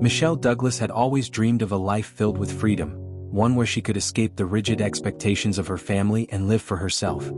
Michelle Douglas had always dreamed of a life filled with freedom, one where she could escape the rigid expectations of her family and live for herself.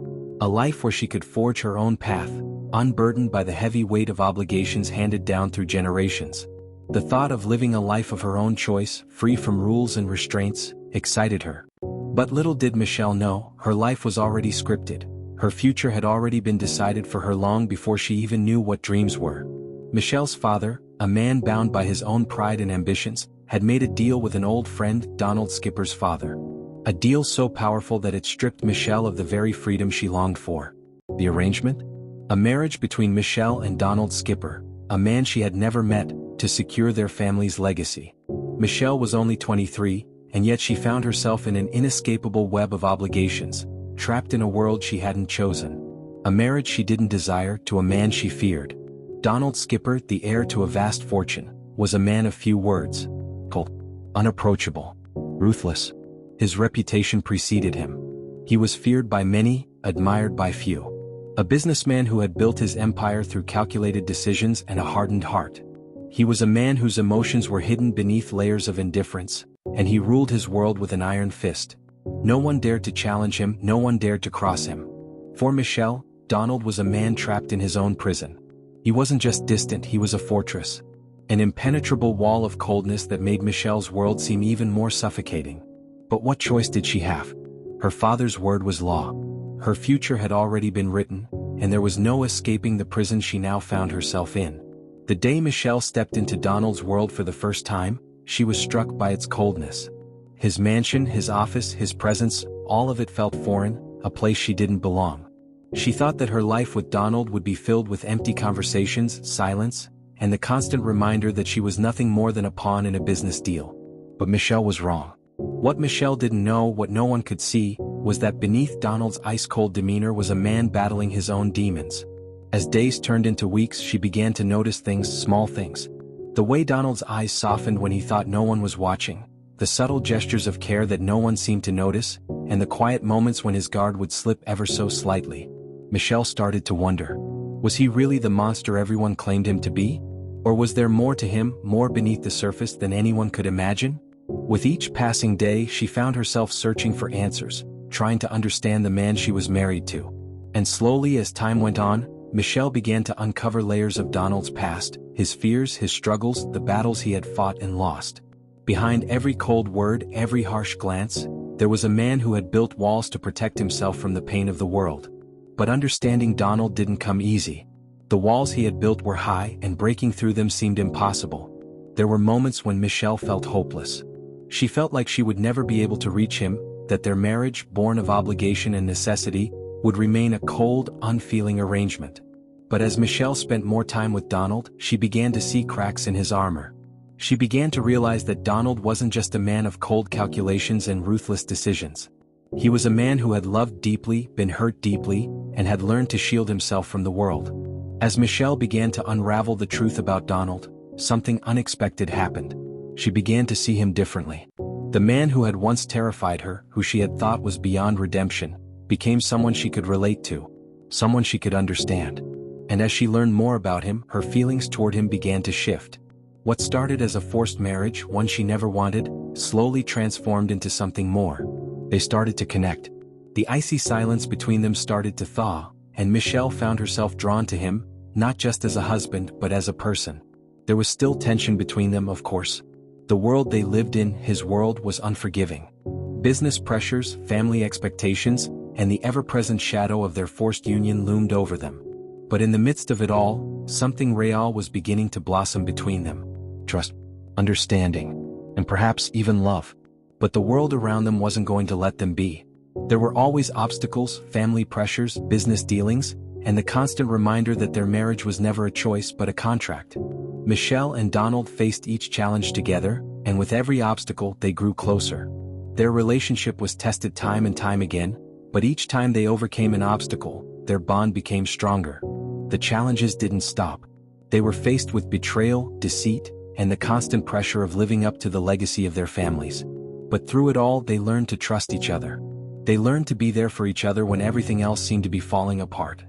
A life where she could forge her own path, unburdened by the heavy weight of obligations handed down through generations. The thought of living a life of her own choice, free from rules and restraints, excited her. But little did Michelle know, her life was already scripted. Her future had already been decided for her long before she even knew what dreams were. Michelle's father, a man bound by his own pride and ambitions, had made a deal with an old friend, Donald Skipper's father. A deal so powerful that it stripped Michelle of the very freedom she longed for. The arrangement? A marriage between Michelle and Donald Skipper, a man she had never met, to secure their family's legacy. Michelle was only 23, and yet she found herself in an inescapable web of obligations, trapped in a world she hadn't chosen. A marriage she didn't desire to a man she feared. Donald Skipper, the heir to a vast fortune, was a man of few words. Cold, unapproachable, ruthless. His reputation preceded him. He was feared by many, admired by few. A businessman who had built his empire through calculated decisions and a hardened heart. He was a man whose emotions were hidden beneath layers of indifference, and he ruled his world with an iron fist. No one dared to challenge him, no one dared to cross him. For Michelle, Donald was a man trapped in his own prison. He wasn't just distant, he was a fortress. An impenetrable wall of coldness that made Michelle's world seem even more suffocating. But what choice did she have? Her father's word was law. Her future had already been written, and there was no escaping the prison she now found herself in. The day Michelle stepped into Donald's world for the first time, she was struck by its coldness. His mansion, his office, his presence, all of it felt foreign, a place she didn't belong. She thought that her life with Donald would be filled with empty conversations, silence, and the constant reminder that she was nothing more than a pawn in a business deal. But Michelle was wrong. What Michelle didn't know, what no one could see, was that beneath Donald's ice-cold demeanor was a man battling his own demons. As days turned into weeks, she began to notice things, small things. The way Donald's eyes softened when he thought no one was watching, the subtle gestures of care that no one seemed to notice, and the quiet moments when his guard would slip ever so slightly. Michelle started to wonder. Was he really the monster everyone claimed him to be? Or was there more to him, more beneath the surface than anyone could imagine? With each passing day, she found herself searching for answers, trying to understand the man she was married to. And slowly, as time went on, Michelle began to uncover layers of Donald's past, his fears, his struggles, the battles he had fought and lost. Behind every cold word, every harsh glance, there was a man who had built walls to protect himself from the pain of the world. But understanding Donald didn't come easy. The walls he had built were high, and breaking through them seemed impossible. There were moments when Michelle felt hopeless. She felt like she would never be able to reach him, that their marriage, born of obligation and necessity, would remain a cold, unfeeling arrangement. But as Michelle spent more time with Donald, she began to see cracks in his armor. She began to realize that Donald wasn't just a man of cold calculations and ruthless decisions. He was a man who had loved deeply, been hurt deeply, and had learned to shield himself from the world. As Michelle began to unravel the truth about Donald, something unexpected happened. She began to see him differently. The man who had once terrified her, who she had thought was beyond redemption, became someone she could relate to, someone she could understand. And as she learned more about him, her feelings toward him began to shift. What started as a forced marriage, one she never wanted, slowly transformed into something more. They started to connect. The icy silence between them started to thaw, and Michelle found herself drawn to him, not just as a husband but as a person. There was still tension between them, of course. The world they lived in, his world, was unforgiving. Business pressures, family expectations, and the ever-present shadow of their forced union loomed over them. But in the midst of it all, something real was beginning to blossom between them. Trust, understanding, and perhaps even love. But the world around them wasn't going to let them be. There were always obstacles, family pressures, business dealings, and the constant reminder that their marriage was never a choice but a contract. Michelle and Donald faced each challenge together, and with every obstacle they grew closer. Their relationship was tested time and time again, but each time they overcame an obstacle, their bond became stronger. The challenges didn't stop. They were faced with betrayal, deceit, and the constant pressure of living up to the legacy of their families. But through it all, they learned to trust each other. They learned to be there for each other when everything else seemed to be falling apart.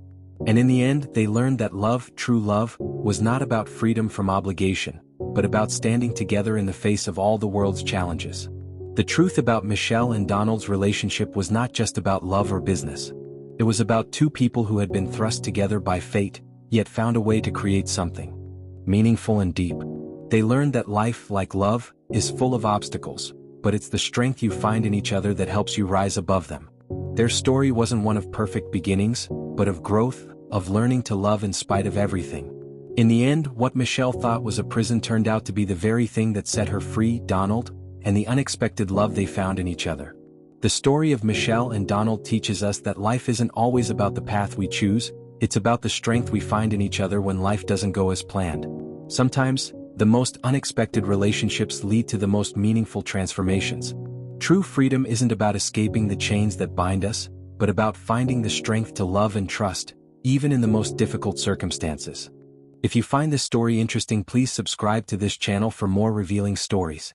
And in the end, they learned that love, true love, was not about freedom from obligation. but about standing together in the face of all the world's challenges. The truth about Michelle and Donald's relationship was not just about love or business. It was about two people who had been thrust together by fate, yet found a way to create something meaningful and deep. They learned that life, like love, is full of obstacles, but it's the strength you find in each other that helps you rise above them. Their story wasn't one of perfect beginnings, but of growth, of learning to love in spite of everything. In the end, what Michelle thought was a prison turned out to be the very thing that set her free, Donald, and the unexpected love they found in each other. The story of Michelle and Donald teaches us that life isn't always about the path we choose, it's about the strength we find in each other when life doesn't go as planned. Sometimes, the most unexpected relationships lead to the most meaningful transformations. True freedom isn't about escaping the chains that bind us, but about finding the strength to love and trust, even in the most difficult circumstances. If you find this story interesting, please subscribe to this channel for more revealing stories.